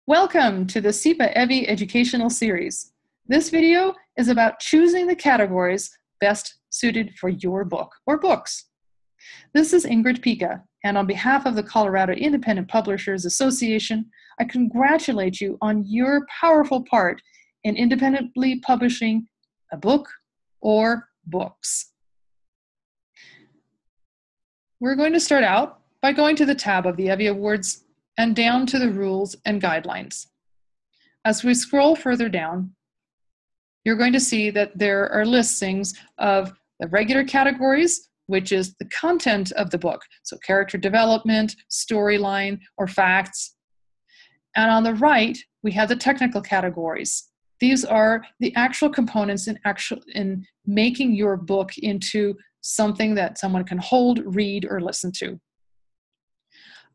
Welcome to the CIPA EVVY educational series. This video is about choosing the categories best suited for your book or books. This is Ingrid Pika, and on behalf of the Colorado Independent Publishers Association, I congratulate you on your powerful part in independently publishing a book or books. We're going to start out by going to the tab of the EVVY Awards and down to the rules and guidelines. As we scroll further down, you're going to see that there are listings of the regular categories, which is the content of the book, so character development, storyline, or facts. And on the right, we have the technical categories. These are the actual components in making your book into something that someone can hold, read, or listen to.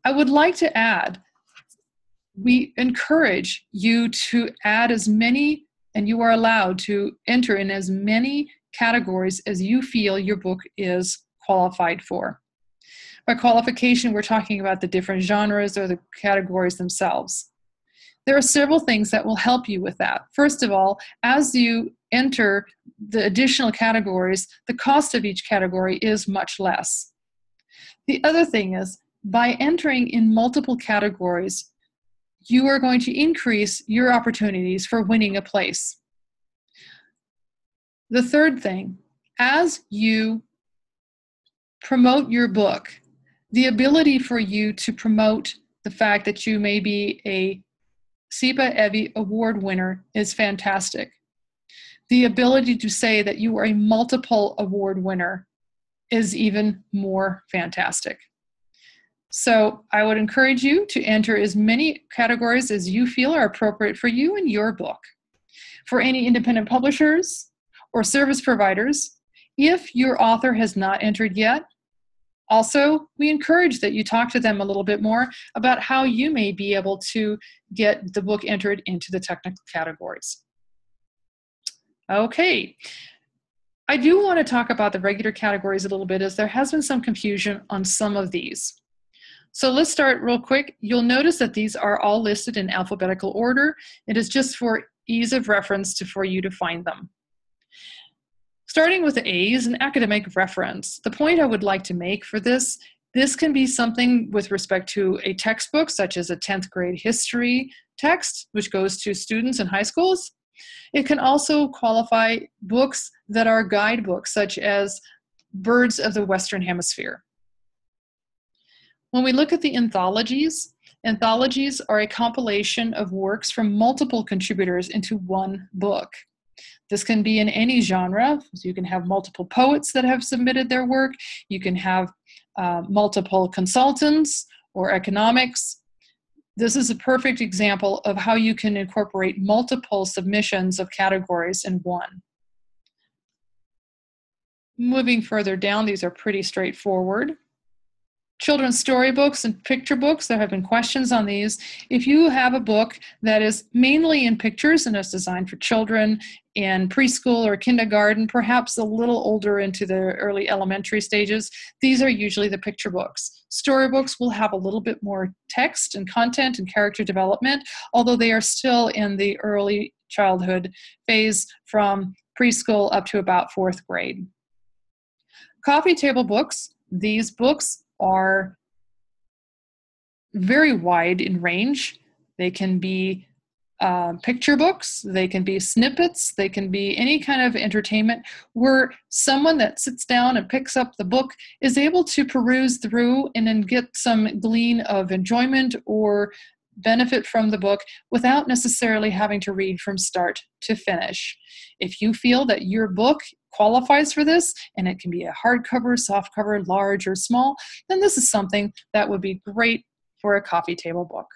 I would like to add, we encourage you to add as many, and you are allowed to enter in as many categories as you feel your book is qualified for. By qualification, we're talking about the different genres or the categories themselves. There are several things that will help you with that. First of all, as you enter the additional categories, the cost of each category is much less. The other thing is, by entering in multiple categories, you are going to increase your opportunities for winning a place. The third thing, as you promote your book, the ability for you to promote the fact that you may be a CIPA EVVY award winner is fantastic. The ability to say that you are a multiple award winner is even more fantastic. So I would encourage you to enter as many categories as you feel are appropriate for you and your book. For any independent publishers or service providers, if your author has not entered yet, also we encourage that you talk to them a little bit more about how you may be able to get the book entered into the technical categories. Okay. I do want to talk about the regular categories a little bit, as there has been some confusion on some of these. So let's start real quick. You'll notice that these are all listed in alphabetical order. It is just for ease of reference for you to find them. Starting with the A is an academic reference. The point I would like to make for this can be something with respect to a textbook, such as a 10th grade history text, which goes to students in high schools. It can also qualify books that are guidebooks, such as Birds of the Western Hemisphere. When we look at the anthologies, anthologies are a compilation of works from multiple contributors into one book. This can be in any genre. So you can have multiple poets that have submitted their work. You can have multiple consultants or economics. This is a perfect example of how you can incorporate multiple submissions of categories in one. Moving further down, these are pretty straightforward. Children's storybooks and picture books, there have been questions on these. If you have a book that is mainly in pictures and is designed for children in preschool or kindergarten, perhaps a little older into the early elementary stages, these are usually the picture books. Storybooks will have a little bit more text and content and character development, although they are still in the early childhood phase from preschool up to about 4th grade. Coffee table books, these books are very wide in range. They can be picture books, they can be snippets, they can be any kind of entertainment where someone that sits down and picks up the book is able to peruse through and then get some glean of enjoyment or benefit from the book without necessarily having to read from start to finish. If you feel that your book qualifies for this, and it can be a hardcover, softcover, large or small, then this is something that would be great for a coffee table book.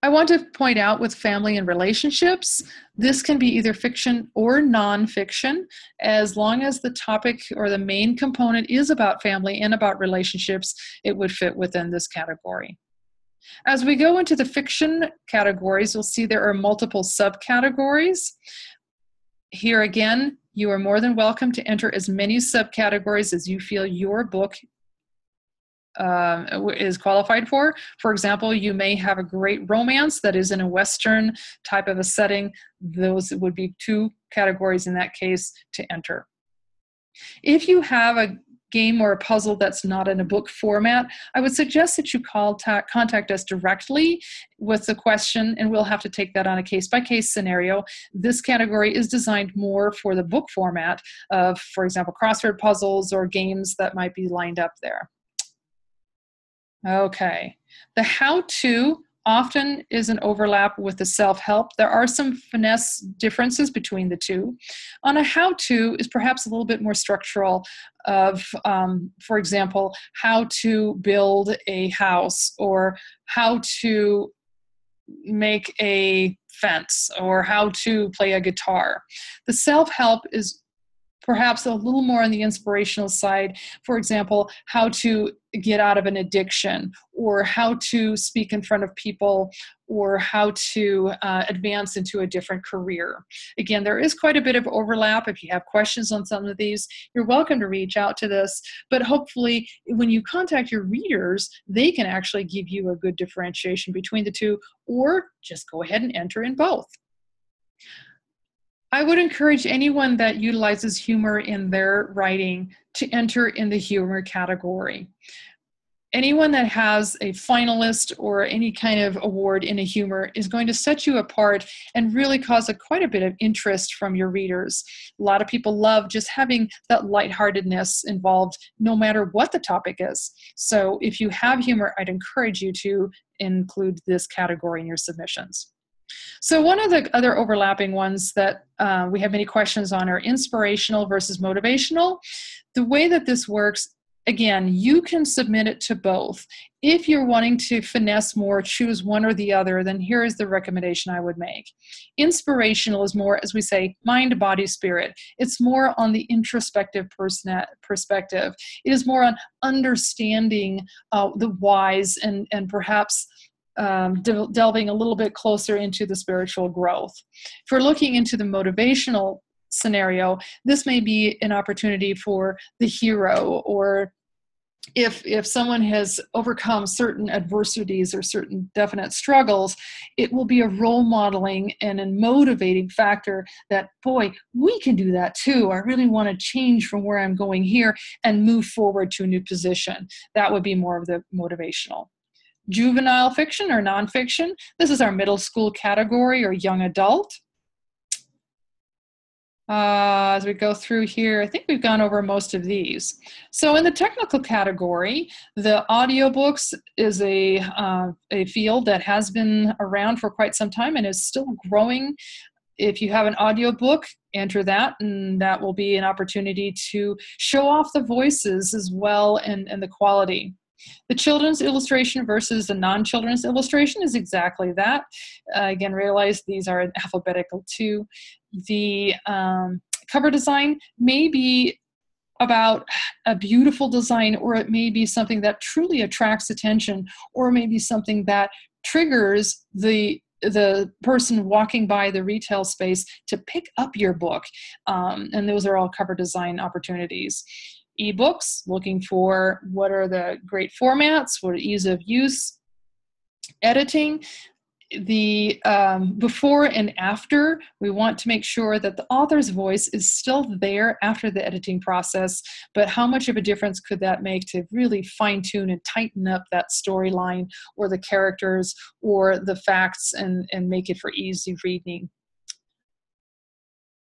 I want to point out with family and relationships, this can be either fiction or nonfiction, as long as the topic or the main component is about family and about relationships, it would fit within this category. As we go into the fiction categories, you'll see there are multiple subcategories. Here again, you are more than welcome to enter as many subcategories as you feel your book is qualified for. For example, you may have a great romance that is in a Western type of a setting. Those would be 2 categories in that case to enter. If you have a game or a puzzle that's not in a book format, I would suggest that you contact us directly with the question, and we'll have to take that on a case-by-case scenario. This category is designed more for the book format of, for example, crossword puzzles or games that might be lined up there. Okay, the how-to often is an overlap with the self-help. There are some finesse differences between the two. On a how-to is perhaps a little bit more structural of, for example, how to build a house or how to make a fence or how to play a guitar. The self-help is perhaps a little more on the inspirational side. For example, how to get out of an addiction, or how to speak in front of people, or how to advance into a different career. Again, there is quite a bit of overlap. If you have questions on some of these, you're welcome to reach out to this. But hopefully, when you contact your readers, they can actually give you a good differentiation between the two, or just go ahead and enter in both. I would encourage anyone that utilizes humor in their writing to enter in the humor category. Anyone that has a finalist or any kind of award in a humor is going to set you apart and really cause quite a bit of interest from your readers. A lot of people love just having that lightheartedness involved no matter what the topic is. So if you have humor, I'd encourage you to include this category in your submissions. So one of the other overlapping ones that we have many questions on are inspirational versus motivational. The way that this works, again, you can submit it to both. If you're wanting to finesse more, choose one or the other, then here is the recommendation I would make. Inspirational is more, as we say, mind, body, spirit. It's more on the introspective perspective. It is more on understanding the whys and perhaps delving a little bit closer into the spiritual growth. If we're looking into the motivational scenario, this may be an opportunity for the hero, or if someone has overcome certain adversities or certain definite struggles, it will be a role modeling and a motivating factor that, boy, we can do that too. I really want to change from where I'm going here and move forward to a new position. That would be more of the motivational. Juvenile fiction or nonfiction. This is our middle school category or young adult. As we go through here, I think we've gone over most of these. So in the technical category, the audiobooks is a field that has been around for quite some time and is still growing. If you have an audiobook, enter that, and that will be an opportunity to show off the voices as well and the quality. The children's illustration versus the non-children's illustration is exactly that. Again, realize these are alphabetical too. The cover design may be about a beautiful design, or it may be something that truly attracts attention, or maybe something that triggers the person walking by the retail space to pick up your book. And those are all cover design opportunities. Ebooks, looking for what are the great formats, what ease of use. Editing, the before and after, we want to make sure that the author's voice is still there after the editing process, but how much of a difference could that make to really fine-tune and tighten up that storyline or the characters or the facts and make it for easy reading.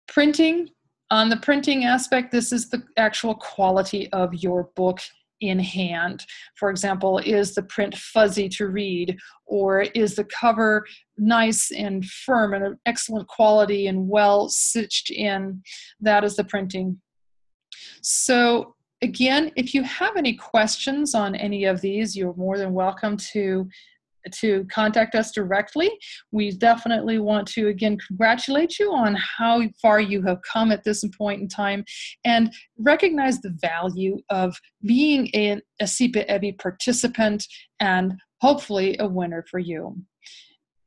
Printing. On the printing aspect, this is the actual quality of your book in hand. For example, is the print fuzzy to read, or is the cover nice and firm and of excellent quality and well stitched in? That is the printing. So again, if you have any questions on any of these, you're more than welcome to contact us directly. We definitely want to, again, congratulate you on how far you have come at this point in time and recognize the value of being a CIPA EVVY participant and hopefully a winner for you.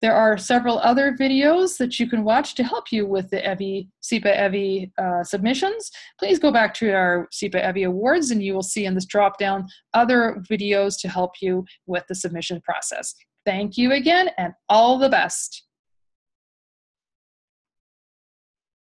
There are several other videos that you can watch to help you with the CIPA EVVY submissions. Please go back to our CIPA EVVY Awards and you will see in this drop-down other videos to help you with the submission process. Thank you again and all the best.